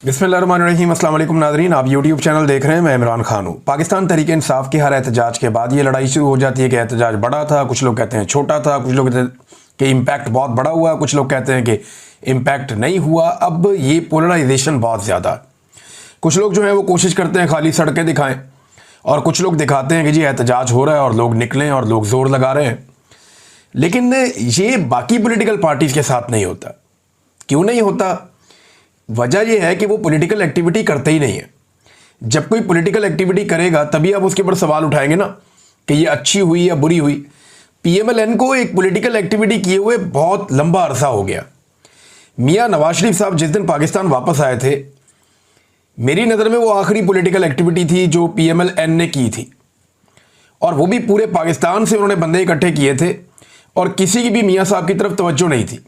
बिस्मिल्लाहिर्रहमानिर्रहीम। अस्सलाम वालेकुम नाज़रीन, आप यूट्यूब चैनल देख रहे हैं। मैं इमरान खान हूँ। पाकिस्तान तहरीक इंसाफ के हर एहतजाज के बाद ये लड़ाई शुरू हो जाती है कि एहतजाज बड़ा था, कुछ लोग कहते हैं छोटा था, कुछ लोग कहते हैं कि इम्पैक्ट बहुत बड़ा हुआ, कुछ लोग कहते हैं कि इम्पैक्ट नहीं हुआ। अब ये पोलराइजेशन बहुत ज़्यादा है। कुछ लोग जो है वो कोशिश करते हैं खाली सड़कें दिखाएं, और कुछ लोग दिखाते हैं कि जी एहतजाज हो रहा है और लोग निकलें और लोग ज़ोर लगा रहे हैं। लेकिन ये बाकी पॉलिटिकल पार्टीज़ के साथ नहीं होता। क्यों नहीं होता? वजह यह है कि वो पॉलिटिकल एक्टिविटी करते ही नहीं है। जब कोई पॉलिटिकल एक्टिविटी करेगा तभी आप उसके ऊपर सवाल उठाएंगे ना कि ये अच्छी हुई या बुरी हुई। पीएमएलएन को एक पॉलिटिकल एक्टिविटी किए हुए बहुत लंबा अरसा हो गया। मियां नवाज शरीफ साहब जिस दिन पाकिस्तान वापस आए थे, मेरी नज़र में वो आखिरी पॉलिटिकल एक्टिविटी थी जो पीएमएलएन ने की थी, और वो भी पूरे पाकिस्तान से उन्होंने बंदे इकट्ठे किए थे और किसी की भी मियां साहब की तरफ तवज्जो नहीं थी।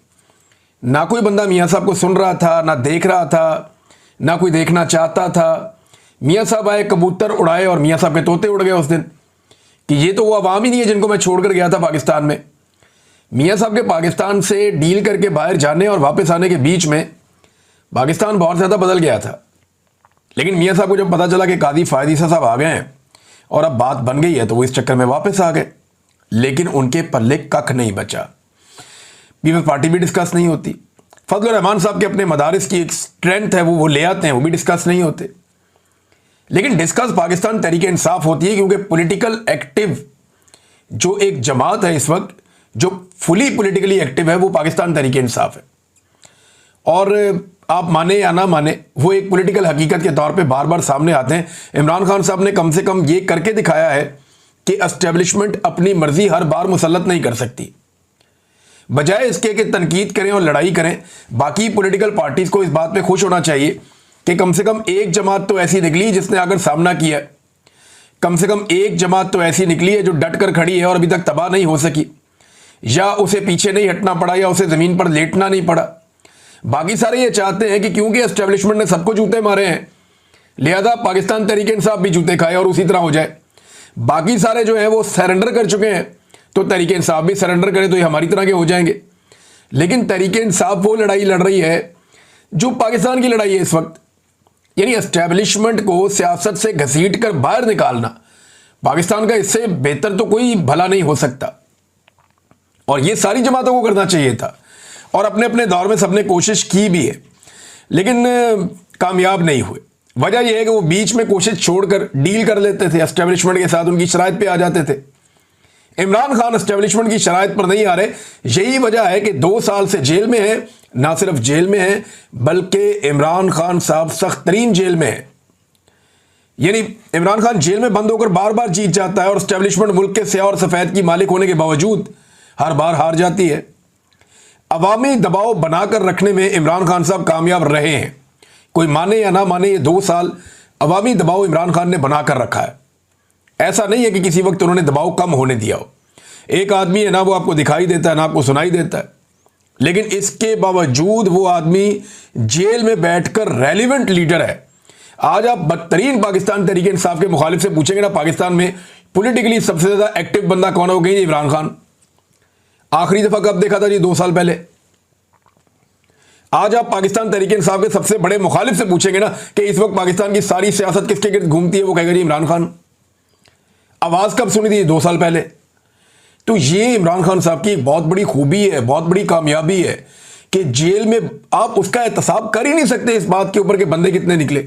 ना कोई बंदा मियां साहब को सुन रहा था, ना देख रहा था, ना कोई देखना चाहता था। मियां साहब आए, कबूतर उड़ाए और मियां साहब के तोते उड़ गए उस दिन कि ये तो वो अवाम ही नहीं है जिनको मैं छोड़कर गया था पाकिस्तान में। मियां साहब के पाकिस्तान से डील करके बाहर जाने और वापस आने के बीच में पाकिस्तान बहुत ज़्यादा बदल गया था। लेकिन मियां साहब को जब पता चला कि कादी फायद ईसा साहब आ गए हैं और अब बात बन गई है, तो वो इस चक्कर में वापस आ गए। लेकिन उनके पल्ले कख नहीं बचा। पीपल्स पार्टी भी डिस्कस नहीं होती। फजल रहमान साहब के अपने मदारिस की एक स्ट्रेंथ है, वो ले आते हैं, वो भी डिस्कस नहीं होते। लेकिन डिस्कस पाकिस्तान तहरीक इंसाफ होती है, क्योंकि पॉलिटिकल एक्टिव जो एक जमात है इस वक्त, जो फुली पॉलिटिकली एक्टिव है, वो पाकिस्तान तहरीक इंसाफ है। और आप माने या ना माने, वो एक पॉलिटिकल हकीकत के तौर पे बार बार सामने आते हैं। इमरान खान साहब ने कम से कम ये करके दिखाया है कि एस्टेब्लिशमेंट अपनी मर्जी हर बार मुसल्लत नहीं कर सकती। बजाय इसके कि तनकीद करें और लड़ाई करें, बाकी पॉलिटिकल पार्टीज को इस बात पे खुश होना चाहिए कि कम से कम एक जमात तो ऐसी निकली जिसने अगर सामना किया। कम से कम एक जमात तो ऐसी निकली है जो डट कर खड़ी है और अभी तक तबाह नहीं हो सकी, या उसे पीछे नहीं हटना पड़ा, या उसे ज़मीन पर लेटना नहीं पड़ा। बाकी सारे ये चाहते हैं कि क्योंकि एस्टेब्लिशमेंट ने सबको जूते मारे हैं, लिहाजा पाकिस्तान तहरीक इंसाफ भी जूते खाए और उसी तरह हो जाए। बाकी सारे जो है वो सरेंडर कर चुके हैं, तो तहरीक इंसाफ भी सरेंडर करे तो ये हमारी तरह के हो जाएंगे। लेकिन तहरीक इंसाफ वो लड़ाई लड़ रही है जो पाकिस्तान की लड़ाई है इस वक्त, यानी एस्टेब्लिशमेंट को सियासत से घसीट कर बाहर निकालना। पाकिस्तान का इससे बेहतर तो कोई भला नहीं हो सकता, और ये सारी जमातों को करना चाहिए था, और अपने अपने दौर में सबने कोशिश की भी है, लेकिन कामयाब नहीं हुए। वजह यह है कि वो बीच में कोशिश छोड़कर डील कर लेते थे एस्टेब्लिशमेंट के साथ, उनकी शराइत पे आ जाते थे। इमरान खान एस्टेब्लिशमेंट की शराइत पर नहीं आ रहे। यही वजह है कि 2 साल से जेल में है। ना सिर्फ जेल में है, बल्कि इमरान खान साहब सख्त तरीन जेल में है। यानी इमरान खान जेल में बंद होकर बार बार जीत जाता है, और एस्टेब्लिशमेंट मुल्क के स्याह और सफ़ेद की मालिक होने के बावजूद हर बार हार जाती है। अवामी दबाव बनाकर रखने में इमरान खान साहब कामयाब रहे हैं। कोई माने या ना माने, ये 2 साल अवामी दबाव इमरान खान ने बनाकर रखा है। ऐसा नहीं है कि किसी वक्त उन्होंने दबाव कम होने दिया हो। एक आदमी है ना, वो आपको दिखाई देता है ना आपको सुनाई देता है, लेकिन इसके बावजूद वो आदमी जेल में बैठकर रेलिवेंट लीडर है। आज आप बदतरीन पाकिस्तान तहरीक इंसाफ के मुखालिफ से पूछेंगे ना, पाकिस्तान में पॉलिटिकली सबसे ज्यादा एक्टिव बंदा कौन हो गई? इमरान खान। आखिरी दफा कब देखा था जी? 2 साल पहले। आज आप पाकिस्तान तहरीक इंसाफ के सबसे बड़े मुखालिफ से पूछेंगे ना कि इस वक्त पाकिस्तान की सारी सियासत किसके गिर्द घूमती है, वो कहेगा जी इमरान खान। आवाज कब सुनी थी? 2 साल पहले। तो ये इमरान खान साहब की एक बहुत बड़ी खूबी है, बहुत बड़ी कामयाबी है कि जेल में आप उसका एहतसाब कर ही नहीं सकते इस बात के ऊपर कि बंदे कितने निकले।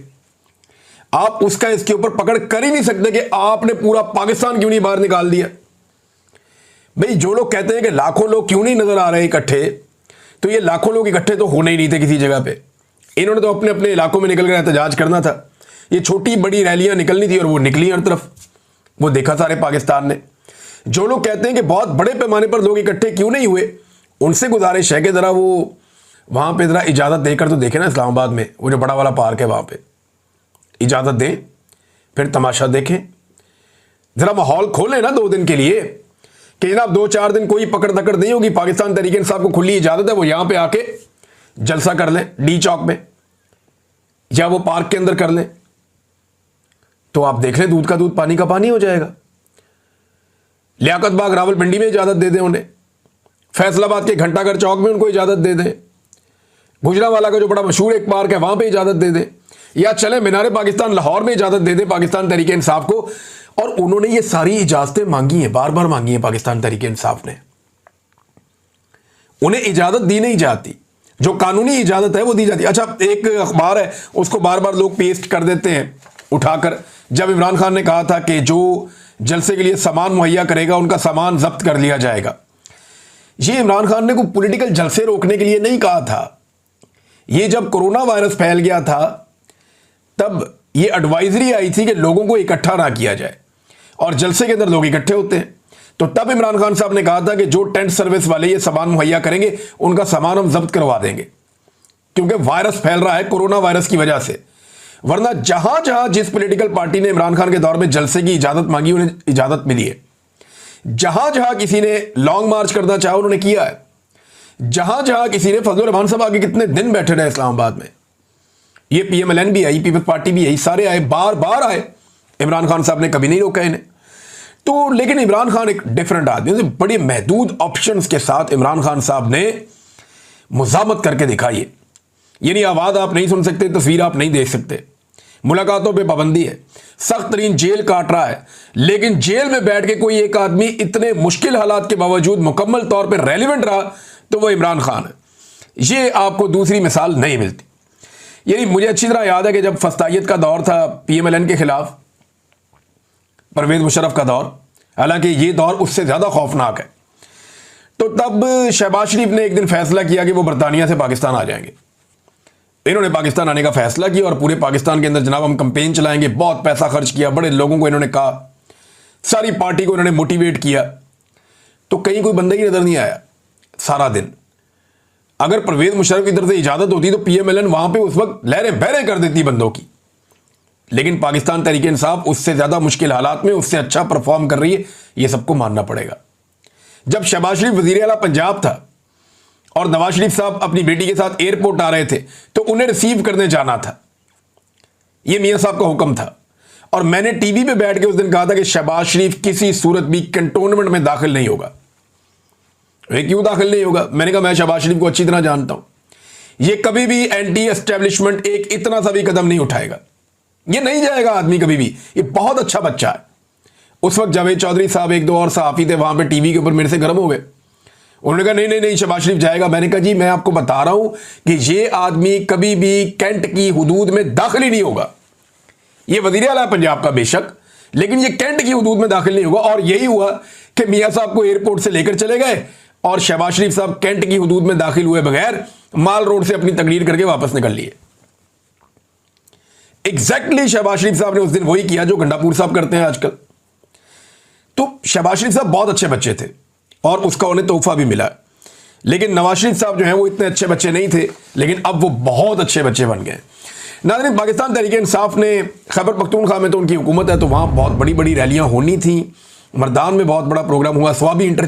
आप उसका इसके ऊपर पकड़ कर ही नहीं सकते कि आपने पूरा पाकिस्तान क्यों नहीं बाहर निकाल दिया। भाई, जो लोग कहते हैं कि लाखों लोग क्यों नहीं नजर आ रहे इकट्ठे, तो ये लाखों लोग इकट्ठे तो होने ही नहीं थे किसी जगह पे। इन्होंने तो अपने अपने इलाकों में निकलकर एहतजाज करना था। ये छोटी बड़ी रैलियां निकलनी थी और वो निकली हर तरफ, वो देखा सारे पाकिस्तान ने। जो लोग कहते हैं कि बहुत बड़े पैमाने पर लोग इकट्ठे क्यों नहीं हुए, उनसे गुजारिश है कि ज़रा वो वहाँ पे ज़रा इजाज़त देकर तो देखें ना। इस्लामाबाद में वो जो बड़ा वाला पार्क है, वहाँ पे इजाज़त दें, फिर तमाशा देखें। ज़रा माहौल खोलें ना 2 दिन के लिए कि जनाब 2-4 दिन कोई पकड़ धकड़ नहीं होगी। पाकिस्तान तहरीक इंसाफ को खुली इजाज़त है, वो यहाँ पे आके जलसा कर लें डी चौक में, या वो पार्क के अंदर कर लें, तो आप देख लें दूध का दूध पानी का पानी हो जाएगा। लियाकत बाग रावलपिंडी में इजाज़त दे दें उन्हें, फैसलाबाद के घंटाघर चौक में उनको इजाज़त दे दें, गुजरांवाला का जो बड़ा मशहूर एक पार्क है वहां पे इजाजत दे दे, या चले मीनारे पाकिस्तान लाहौर में इजाजत दे दे पाकिस्तान तहरीक इंसाफ को। और उन्होंने ये सारी इजाजतें मांगी हैं, बार बार मांगी हैं पाकिस्तान तहरीक इंसाफ ने, उन्हें इजाजत दी नहीं जाती, जो कानूनी इजाजत है वो दी जाती है। अच्छा, एक अखबार है उसको बार बार लोग पेस्ट कर देते हैं उठाकर, जब इमरान खान ने कहा था कि जो जलसे के लिए सामान मुहैया करेगा उनका सामान जब्त कर लिया जाएगा। ये इमरान खान ने कोई पॉलिटिकल जलसे रोकने के लिए नहीं कहा था, ये जब कोरोना वायरस फैल गया था तब ये एडवाइजरी आई थी कि लोगों को इकट्ठा ना किया जाए, और जलसे के अंदर लोग इकट्ठे होते हैं, तो तब इमरान खान साहब ने कहा था कि जो टेंट सर्विस वाले ये सामान मुहैया करेंगे उनका सामान हम जब्त करवा देंगे, क्योंकि वायरस फैल रहा है कोरोना वायरस की वजह से। वरना जहां जहां जिस पॉलिटिकल पार्टी ने इमरान खान के दौर में जलसे की इजाजत मांगी उन्हें इजाजत मिली है, जहां जहां किसी ने लॉन्ग मार्च करना चाहा उन्होंने किया है, जहां जहां किसी ने, फजलुर रहमान साहब आगे कितने दिन बैठे रहे इस्लामाबाद में, ये PMLN भी आई, पीपल्स पार्टी भी आई, सारे आए, बार बार आए, इमरान खान साहब ने कभी नहीं रोका इन्हें। तो लेकिन इमरान खान एक डिफरेंट आदमी, बड़े महदूद ऑप्शंस के साथ इमरान खान साहब ने मुजामत करके दिखाई है। यानी आवाज आप नहीं सुन सकते, तस्वीर आप नहीं देख सकते, मुलाकातों पे पाबंदी है, सख्त तरीन जेल काट रहा है, लेकिन जेल में बैठ के कोई एक आदमी इतने मुश्किल हालात के बावजूद मुकम्मल तौर पर रेलिवेंट रहा तो वो इमरान खान है। ये आपको दूसरी मिसाल नहीं मिलती। यानी मुझे अच्छी तरह याद है कि जब फस्तायत का दौर था PMLN के खिलाफ, परवेज मुशर्रफ का दौर, हालांकि ये दौर उससे ज्यादा खौफनाक है, तो तब शहबाज शरीफ ने एक दिन फैसला किया कि वो बरतानिया से पाकिस्तान आ जाएंगे। इन्होंने पाकिस्तान आने का फैसला किया और पूरे पाकिस्तान के अंदर जनाब हम कैंपेन चलाएंगे, बहुत पैसा खर्च किया, बड़े लोगों को इन्होंने कहा, सारी पार्टी को इन्होंने मोटिवेट किया, तो कहीं कोई बंदा ही नजर नहीं आया सारा दिन। अगर परवेज मुशर्रफ की तरफ से इजाजत होती तो PMLN वहां पे उस वक्त लहरें बहरें कर देती बंदों की, लेकिन पाकिस्तान तहरीक इंसाफ उससे ज्यादा मुश्किल हालात में उससे अच्छा परफॉर्म कर रही है, यह सबको मानना पड़ेगा। जब शहबाज शरीफ वजीर आला पंजाब था और नवाज शरीफ साहब अपनी बेटी के साथ एयरपोर्ट आ रहे थे तो उन्हें रिसीव करने जाना था, यह मियां साहब का हुक्म था, और मैंने टीवी पे बैठ के उस दिन कहा था कि शहबाज शरीफ किसी सूरत भी कंटोनमेंट में दाखिल नहीं होगा। क्यों दाखिल नहीं होगा? मैंने कहा मैं शहबाज शरीफ को अच्छी तरह जानता हूं, ये कभी भी एंटी एस्टेब्लिशमेंट एक इतना सा भी कदम नहीं उठाएगा, ये नहीं जाएगा आदमी कभी भी, ये बहुत अच्छा बच्चा है। उस वक्त जावेद चौधरी साहब एक दो और सहाफी थे वहां पे टीवी के ऊपर मेरे से गर्म हो गए, उन्होंने कहा नहीं नहीं नहीं शहबाज शरीफ जाएगा। मैंने कहा जी मैं आपको बता रहा हूं कि ये आदमी कभी भी कैंट की हुदूद में दाखिल ही नहीं होगा। ये वजीर आला पंजाब का बेशक, लेकिन ये कैंट की हुदूद में दाखिल नहीं होगा। और यही हुआ कि मियां साहब को एयरपोर्ट से लेकर चले गए और शहबाज शरीफ साहब कैंट की हुदूद में दाखिल हुए बगैर माल रोड से अपनी तकरीर करके वापस निकल लिए। एग्जैक्टली शहबाज शरीफ साहब ने उस दिन वही किया जो गंडापुर साहब करते हैं आजकल। तो शहबाज शरीफ साहब बहुत अच्छे बच्चे थे और उसका उन्हें तोहफा भी मिला, लेकिन नवाज शरीफ साहब जो हैं वो इतने अच्छे बच्चे नहीं थे, लेकिन अब वो बहुत अच्छे बच्चे बन गए। नाज़रीन, पाकिस्तान तहरीक इंसाफ ने खैबर पख्तूनख्वा में तो उनकी हुकूमत है, तो वहां बहुत बड़ी बड़ी रैलियां होनी थी, मर्दान में बहुत बड़ा प्रोग्राम हुआ, स्वाबी इंटर